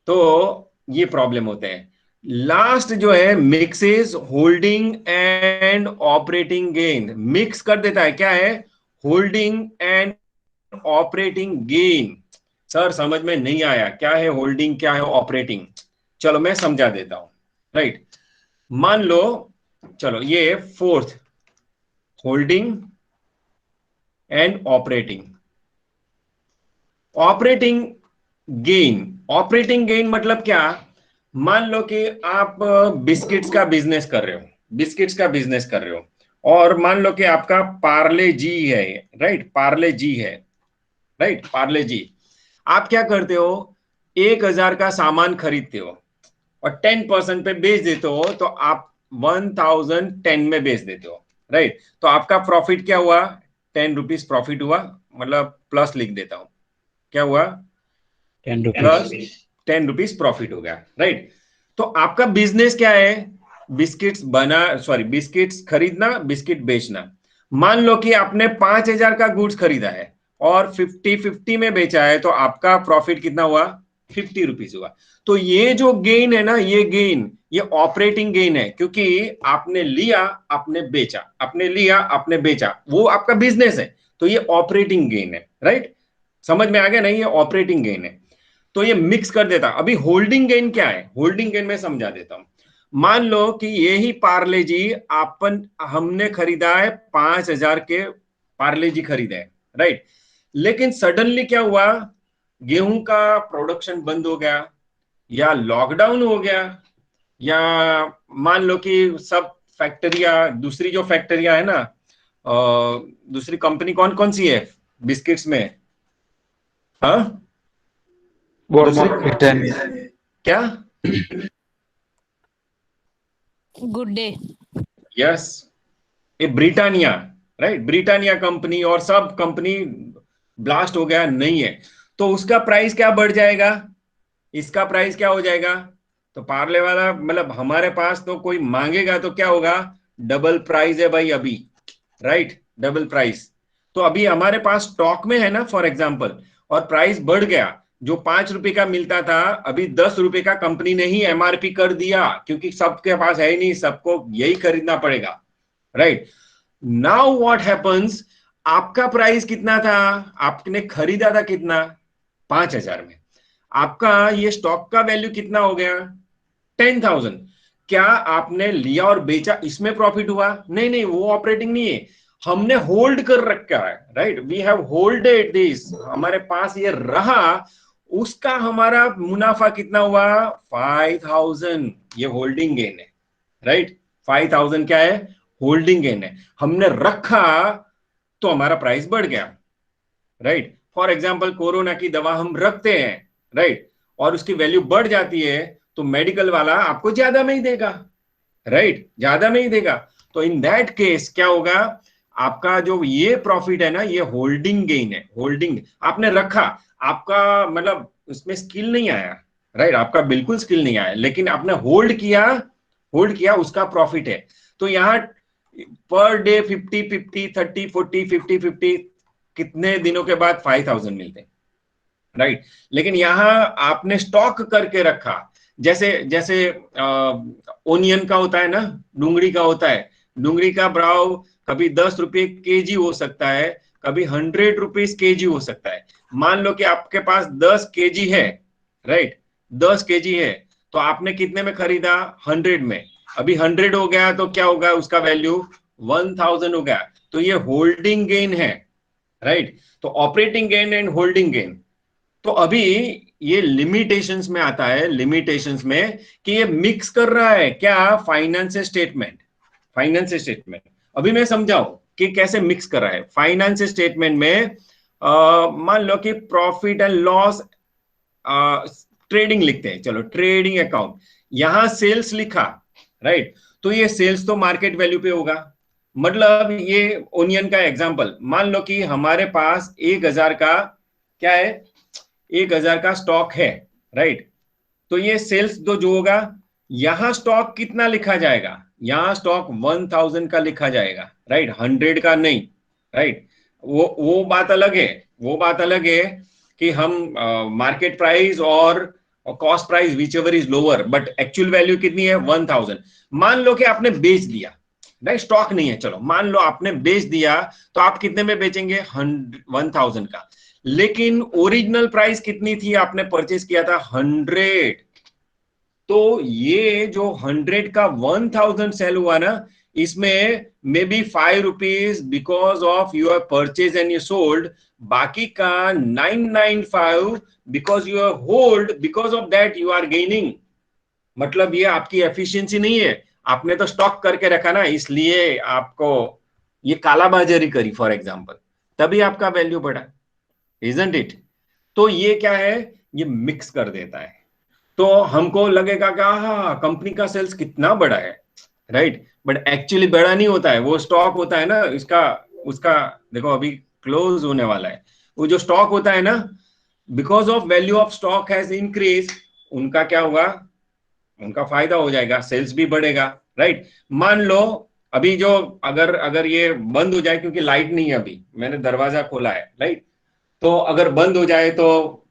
तो ये प्रॉब्लम होते हैं। लास्ट जो है, mixes holding and operating gain, mix कर देता है। क्या है? Holding and operating gain. Sir समझ में नहीं आया, क्या है होल्डिंग, क्या है ऑपरेटिंग? चलो मैं समझा देता हूं, राइट? मान लो, चलो ये fourth, holding and operating. Operating gain, operating gain मतलब क्या? मान लो कि आप बिस्किट्स का बिजनेस कर रहे हो, बिस्किट्स का बिजनेस कर रहे हो, और मान लो कि आपका पार्ले जी है, राइट? पार्ले जी है, राइट? पार्ले जी। आप क्या करते हो? 1000 का सामान खरीदते हो और 10% पे बेच देते हो, तो आप 1010 में बेच देते हो, राइट? तो आपका प्रॉफिट क्या हुआ? 10 रुपीज प्रॉफिट हुआ, मतलब प्लस लिख देता हूं, क्या हुआ? 10 रुपीज। प्लस 10 रुपीज प्रॉफिट हो गया, राइट? तो आपका बिजनेस क्या है? बिस्किट्स बिस्किट्स खरीदना, बिस्किट बेचना। मान लो कि आपने 5000 का गुड्स खरीदा है और 50-50 में बेचा है, तो आपका प्रॉफिट कितना हुआ? 50 रुपीज हुआ। तो ये जो गेन है ना, ये गेन, ये ऑपरेटिंग गेन है, क्योंकि आपने लिया, आपने बेचा, आपने लिया, आपने बेचा, वो आपका बिजनेस है, तो ये ऑपरेटिंग गेन है, राइट? समझ में आ गया नहीं? ये ऑपरेटिंग गेन है। तो ये मिक्स कर देता। अभी होल्डिंग गेन क्या है? होल्डिंग गेन में समझा देता हूं। मान लो कि यही पार्ले जी हमने खरीदा है, 5000 के पार्ले जी खरीदा है, राइट? लेकिन सडनली क्या हुआ? गेहूं का प्रोडक्शन बंद हो गया, या लॉकडाउन हो गया, या मान लो कि सब फैक्ट्रियां, दूसरी जो फैक्ट्रियां है ना, दूसरी कंपनी कौन कौन सी है बिस्किट्स में? हाँ, दूसरी क्या? Good day. यस, ये ब्रिटानिया, राइट, ब्रिटानिया कंपनी और सब कंपनी ब्लास्ट हो गया नहीं है, तो उसका प्राइस क्या बढ़ जाएगा, इसका प्राइस क्या हो जाएगा? तो पार्ले वाला मतलब हमारे पास तो कोई मांगेगा तो क्या होगा, डबल प्राइस है भाई अभी, राइट, डबल प्राइस। तो अभी हमारे पास स्टॉक में है ना फॉर एग्जांपल, और प्राइस बढ़ गया, जो 5 रुपए का मिलता था अभी 10 रुपए का कंपनी ने ही एमआरपी कर दिया, क्योंकि सबके पास है ही नहीं, सबको यही खरीदना पड़ेगा, राइट। नाउ व्हाट हैपन्स, आपका प्राइस कितना था, आपने खरीदा था कितना, 5,000 में, आपका ये स्टॉक का वैल्यू कितना हो गया, 10,000। क्या आपने लिया और बेचा, इसमें प्रॉफिट हुआ? नहीं नहीं, वो ऑपरेटिंग नहीं है, हमने होल्ड कर रखा है, right, we have holded this, हमारे पास ये रहा, उसका हमारा मुनाफा कितना हुआ, 5,000, ये होल्डिंग गेन है, राइट। 5,000 क्या है, होल्डिंग गेन है, हमने रखा तो हमारा प्राइस बढ़ गया, राइट। फॉर एग्जाम्पल कोरोना की दवा हम रखते हैं, राइट, और उसकी वैल्यू बढ़ जाती है, तो मेडिकल वाला आपको ज्यादा में ही देगा, राइट, ज्यादा में ही देगा। तो इन दैट केस क्या होगा, आपका जो ये प्रॉफिट है ना, ये होल्डिंग गेन है, होल्डिंग, आपने रखा, आपका मतलब उसमें स्किल नहीं आया, राइट, आपका बिल्कुल स्किल नहीं आया, लेकिन आपने होल्ड किया, होल्ड किया, उसका प्रॉफिट है। तो यहां पर डे 50 50 30 40 50 50, कितने दिनों के बाद 5,000 मिलते हैं, राइट। लेकिन यहां आपने स्टॉक करके रखा, जैसे जैसे ओनियन का होता है ना, डूंगरी का होता है, डूंगरी का भाव कभी 10 रुपए केजी हो सकता है, कभी 100 रुपीज केजी हो सकता है। मान लो कि आपके पास 10 केजी है, राइट, 10 केजी है, तो आपने कितने में खरीदा, 100 में, अभी 100 हो गया तो क्या होगा, उसका वैल्यू 1,000 हो गया, तो ये होल्डिंग गेन है, राइट। तो operating gain and holding gain, तो अभी ये लिमिटेशंस में आता है, लिमिटेशंस में कि ये मिक्स कर रहा है क्या, फाइनेंशियल स्टेटमेंट, फाइनेंशियल स्टेटमेंट। अभी मैं समझाऊं कि कैसे मिक्स कर रहा है। फाइनेंशियल स्टेटमेंट में मान लो कि प्रॉफिट एंड लॉस ट्रेडिंग लिखते हैं, चलो ट्रेडिंग अकाउंट, यहां सेल्स लिखा, राइट, तो ये सेल्स तो मार्केट वैल्यू पे होगा। मतलब ये ओनियन का एग्जांपल, मान लो कि हमारे पास 1,000 का क्या है, 1,000 का स्टॉक है, राइट, तो ये सेल्स तो जो होगा, यहां स्टॉक कितना लिखा जाएगा, यहां स्टॉक 1,000 का लिखा जाएगा, राइट, 100 का नहीं, राइट। वो बात अलग है, वो बात अलग है कि हम मार्केट प्राइस और cost price which ever is lower, but actual value कितनी है, 1,000। मान लो कि आपने बेच दिया, नहीं स्टॉक नहीं है, चलो मान लो आपने बेच दिया, तो आप कितने में बेचेंगे, 1,000 का, लेकिन ओरिजिनल प्राइस कितनी थी, आपने परचेज किया था 100, तो ये जो 100 का 1,000 सेल हुआ ना, इसमें maybe 5 rupees because of your purchase and you sold, बाकी का 995 because you are hold, because of that you are gaining. मतलब ये आपकी एफिशिएंसी नहीं है, आपने तो स्टॉक करके रखा ना, इसलिए आपको ये कालाबाजारी करी फॉर एग्जांपल, तभी आपका वैल्यू बढ़ा, इजंट इट। तो ये क्या है, ये मिक्स कर देता है, तो हमको लगेगा कि हाँ कंपनी का सेल्स कितना बड़ा है, राइट, बट एक्चुअली बड़ा नहीं होता है, वो स्टॉक होता है ना इसका, उसका देखो अभी क्लोज होने वाला है, वो जो स्टॉक होता है ना, because of value of stock has increase, उनका क्या होगा, उनका फायदा हो जाएगा, सेल्स भी बढ़ेगा, राइट। मान लो अभी जो अगर अगर ये बंद हो जाए, क्योंकि लाइट नहीं है अभी, मैंने दरवाजा खोला है, राइट, तो अगर बंद हो जाए तो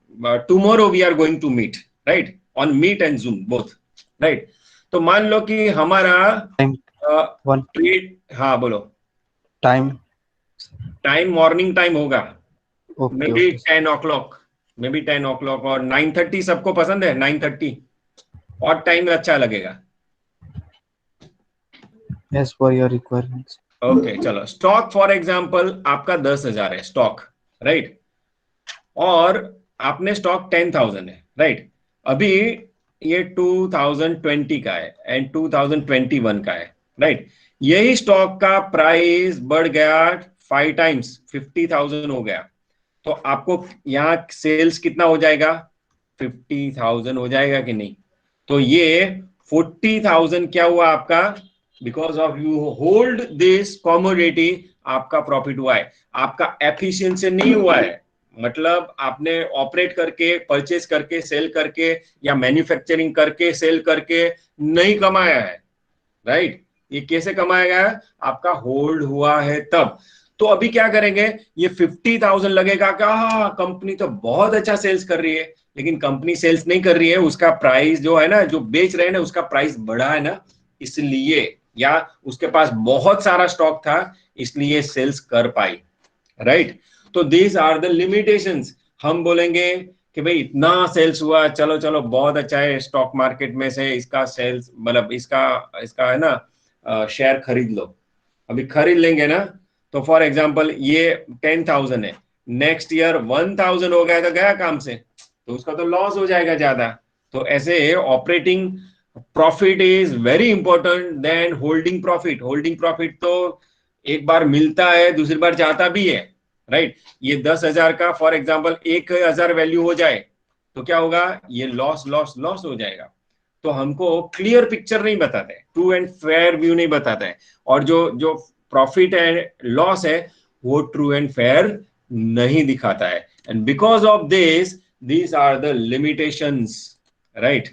tomorrow we are going to meet, right, on Meet and Zoom both, right. तो मान लो कि हमारा टाइम वन ट्रेड, हाँ बोलो, टाइम टाइम मॉर्निंग टाइम होगा, may okay be okay 10 o'clock, maybe 10 o'clock, और 9:30 सबको पसंद है, 9:30 और टाइम अच्छा लगेगा। Yes for your requirements okay चलो, स्टॉक फॉर एग्जांपल आपका 10,000 है स्टॉक, राइट, और आपने स्टॉक 10,000 है, राइट, अभी ये 2020 का है एंड 2021 का है, राइट, यही स्टॉक का प्राइस बढ़ गया 5 टाइम्स, 50,000 हो गया, तो आपको यहाँ सेल्स कितना हो जाएगा? 50,000 हो जाएगा कि नहीं? तो ये 40,000 क्या हुआ आपका? Because of you hold this commodity, आपका प्रॉफिट हुआ है, आपका एफिशिएंसी नहीं हुआ है। मतलब आपने ऑपरेट करके, परचेज करके, सेल करके या मैन्युफैक्चरिंग करके, सेल करके नहीं कमाया है, राइट? ये कैसे कमाया गया? आपका होल्ड हुआ है तब। तो अभी क्या करेंगे? ये 50,000 लगेगा कि हाँ कंपनी तो बहुत अच्छा सेल्स कर रही है, लेकिन कंपनी सेल्स नहीं कर रही है, उसका प्राइस जो है ना, जो बेच रहे हैं ना, उसका प्राइस बढ़ा है ना, इसलिए, या उसके पास बहुत सारा स्टॉक था इसलिए सेल्स कर पाई, राइट? तो दीज आर द लिमिटेशंस। हम बोलेंगे कि भाई इतना सेल्स हुआ, चलो चलो बहुत अच्छा है, स्टॉक मार्केट में से इसका सेल्स, मतलब इसका इसका है ना शेयर खरीद लो। अभी खरीद लेंगे ना, तो फॉर एग्जांपल ये 10,000 है, नेक्स्ट ईयर 1,000 हो गया तो गया काम से, तो उसका तो लॉस हो जाएगा ज्यादा। तो ऐसे operating profit is very important then holding profit. Holding profit तो एक बार मिलता है, दूसरी बार जाता भी है, राइट? ये 10,000 का फॉर एग्जांपल 1,000 वैल्यू हो जाए तो क्या होगा? ये लॉस लॉस लॉस हो जाएगा। तो हमको क्लियर पिक्चर नहीं बताते, ट्रू एंड फेयर व्यू नहीं बताते हैं, और जो जो प्रॉफिट है, लॉस है, वो ट्रू एंड फेयर नहीं दिखाता है। And because of this, these are the limitations, right?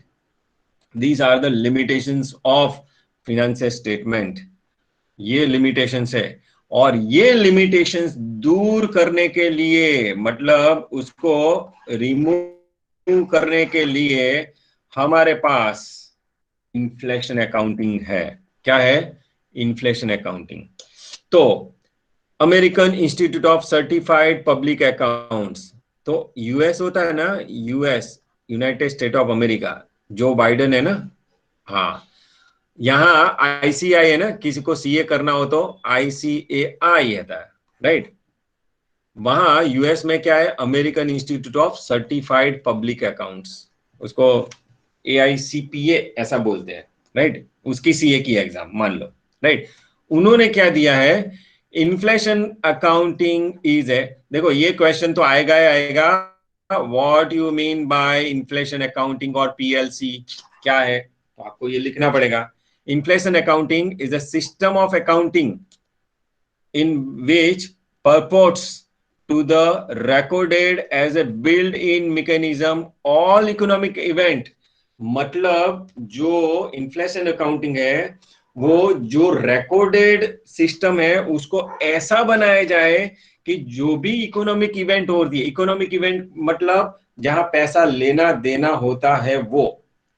These are the limitations of financial statement. ये लिमिटेशंस है, और ये लिमिटेशंस दूर करने के लिए, मतलब उसको रिमूव करने के लिए हमारे पास इन्फ्लेशन अकाउंटिंग है। क्या है? Inflation accounting. तो American Institute of certified public accounts, तो यूएस होता है ना, US, United State of America, Joe Biden है ना, हाँ, यहाँ आईसीआई है ना, किसी को सीए करना हो तो आईसीएआई है, राइट? वहां यूएस में क्या है? American Institute of certified public accounts, उसको एआईसीपीए ऐसा बोलते हैं, राइट? उसकी सीए की एग्जाम मान लो, राइट? उन्होंने क्या दिया है? इन्फ्लेशन अकाउंटिंग इज है, देखो ये क्वेश्चन तो आएगा ही आएगा, what you mean by inflation accounting और पीएलसी क्या है? तो आपको ये लिखना पड़ेगा। Inflation accounting is a system of accounting in which purports to the recorded as a built-in mechanism all economic event। मतलब जो इन्फ्लेशन अकाउंटिंग है, वो जो रिकॉर्डेड सिस्टम है उसको ऐसा बनाया जाए कि जो भी इकोनॉमिक इवेंट हो रही है, इकोनॉमिक इवेंट मतलब जहां पैसा लेना देना होता है वो,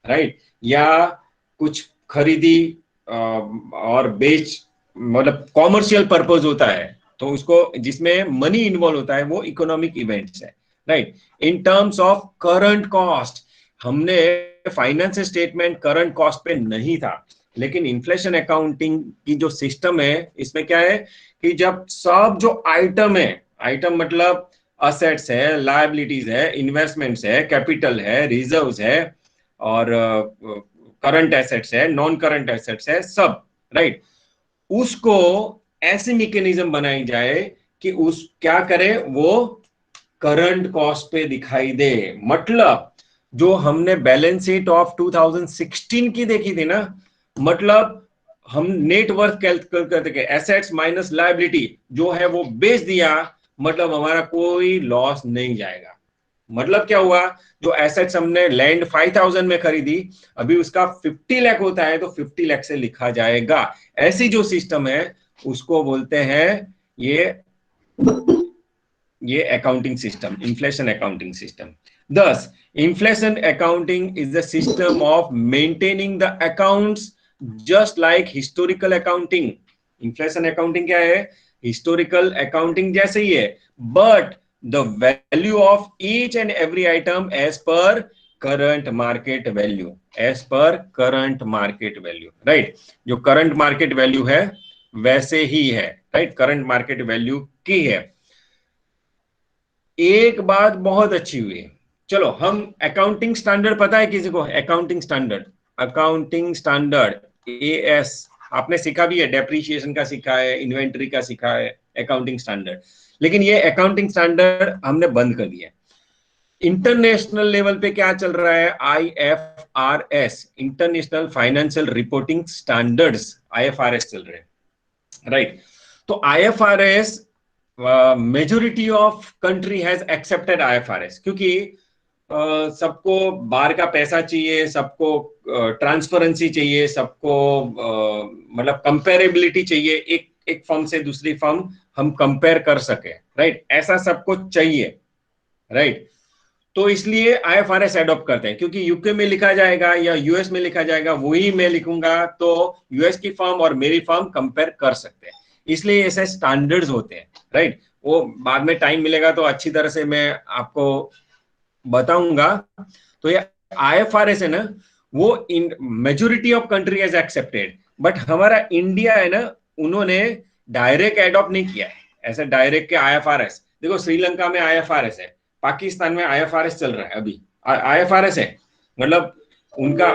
राइट? या कुछ खरीदी और बेच, मतलब कॉमर्शियल पर्पस होता है, तो उसको जिसमें मनी इन्वॉल्व होता है वो इकोनॉमिक इवेंट्स है, right? In terms of current cost, हमने फाइनेंस स्टेटमेंट करंट कॉस्ट पे नहीं था, लेकिन इन्फ्लेशन अकाउंटिंग की जो सिस्टम है इसमें क्या है कि जब सब जो आइटम है, आइटम मतलब असेट्स है, लायबिलिटीज है, इन्वेस्टमेंट्स है, कैपिटल है, रिजर्व्स है, और करंट एसेट्स है, नॉन करंट एसेट्स है, सब, राइट? उसको ऐसी मैकेनिज्म बनाई जाए कि उस क्या करे, वो करंट कॉस्ट पे दिखाई दे। मतलब जो हमने बैलेंस शीट ऑफ 2016 की देखी थी ना, मतलब हम नेट वर्थ कैलकुलेट करते के एसेट्स माइनस लायबिलिटी जो है वो बेच दिया, मतलब हमारा कोई लॉस नहीं जाएगा। मतलब क्या हुआ? जो एसेट्स हमने लैंड 5,000 में खरीदी, अभी उसका 50 लाख होता है तो 50 लाख से लिखा जाएगा। ऐसी जो सिस्टम है उसको बोलते हैं ये accounting system, inflation accounting system. Thus, inflation accounting is the system of maintaining the accounts just like historical accounting। Inflation accounting क्या है? Historical accounting जैसे ही है, but the value of each and every item as per current market value, as per current market value, right? जो current market value है वैसे ही है, right? current market value की है। एक बात बहुत अच्छी हुई, चलो हम अकाउंटिंग स्टैंडर्ड, पता है किसी को accounting standard? Accounting standard as आपने सीखा भी है, डेप्रिसिएशन का सीखा है, इन्वेंटरी का सीखा है, अकाउंटिंग स्टैंडर्ड। लेकिन ये अकाउंटिंग स्टैंडर्ड हमने बंद कर दिया है। इंटरनेशनल लेवल पे क्या चल रहा है? IFRS, international financial reporting standards, IFRS चल रहे हैं, राइट? तो IFRS, majority of country has accepted IFRS, क्योंकि सबको बाहर का पैसा चाहिए, सबको ट्रांसपेरेंसी चाहिए, सबको मतलब कंपेरेबिलिटी चाहिए, एक फर्म से दूसरी फर्म हम कंपेयर कर सके, राइट? ऐसा सबको चाहिए, राइट? तो इसलिए IFRS एडॉप्ट करते हैं, क्योंकि यूके में लिखा जाएगा या यूएस में लिखा जाएगा, वही मैं लिखूंगा तो यूएस की फर्म और मेरी फर्म कंपेयर कर सकते हैं। इसलिए ऐसे स्टैंडर्ड्स होते हैं, राइट? वो बाद में टाइम मिलेगा तो अच्छी तरह से मैं आपको बताऊंगा। तो ये IFRS है ना, वो in majority of country has accepted, but हमारा इंडिया है ना, उन्होंने डायरेक्ट एडॉप्ट नहीं किया है ऐसे डायरेक्ट के IFRS। देखो श्रीलंका में IFRS है, पाकिस्तान में IFRS चल रहा है, अभी IFRS है, मतलब उनका